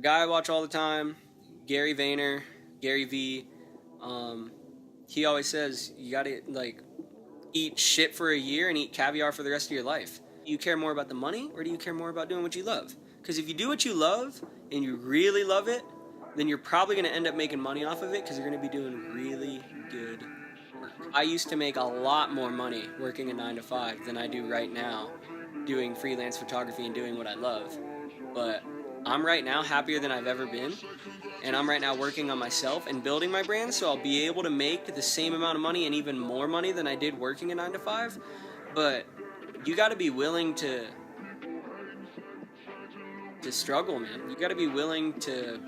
a guy I watch all the time, Gary Vayner, Gary V. He always says you gotta like eat shit for a year and eat caviar for the rest of your life. Do you care more about the money or do you care more about doing what you love? Because if you do what you love and you really love it, then you're probably going to end up making money off of it because you're going to be doing really good work. I used to make a lot more money working a 9 to 5 than I do right now doing freelance photography and doing what I love. But I'm right now happier than I've ever been. And I'm right now working on myself and building my brand, so I'll be able to make the same amount of money and even more money than I did working a 9 to 5. But you got to be willing to struggle, man. You got to be willing to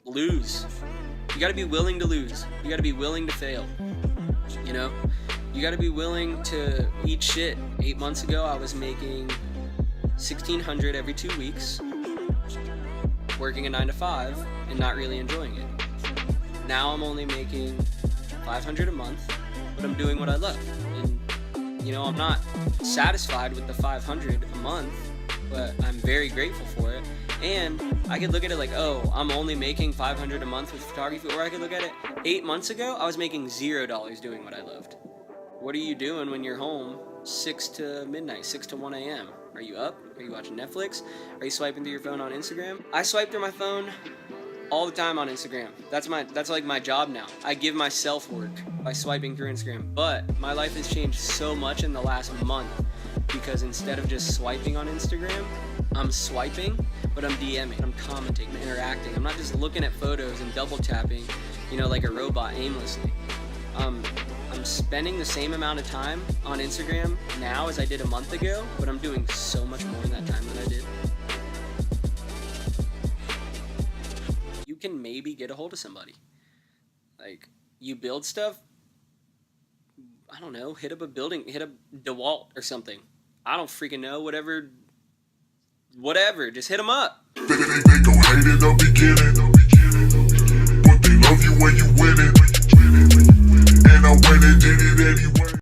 lose. You got to be willing to lose. You got to be willing to fail. You know, you got to be willing to eat shit. 8 months ago, I was making $1,600 every 2 weeks, working a 9 to 5 and not really enjoying it. Now I'm only making $500 a month, but I'm doing what I love. And you know, I'm not satisfied with the $500 a month, but I'm very grateful for it. And I could look at it like, oh, I'm only making $500 a month with photography, or I could look at it 8 months ago, I was making $0 doing what I loved. What are you doing when you're home 6 to midnight, 6 to 1 a.m.? Are you up? Are you watching Netflix? Are you swiping through your phone on Instagram? I swipe through my phone all the time on Instagram. That's like my job now. I give myself work by swiping through Instagram. But my life has changed so much in the last month because instead of just swiping on Instagram, I'm swiping, but I'm DMing, I'm commenting, I'm interacting. I'm not just looking at photos and double tapping, you know, like a robot aimlessly. I'm spending the same amount of time on Instagram now as I did a month ago, but I'm doing so much more in that time than I did. You can maybe get a hold of somebody. Like, you build stuff, I don't know, hit up a building, hit up DeWalt or something. I don't freaking know, whatever, just hit them up. They gon' hate in the beginning.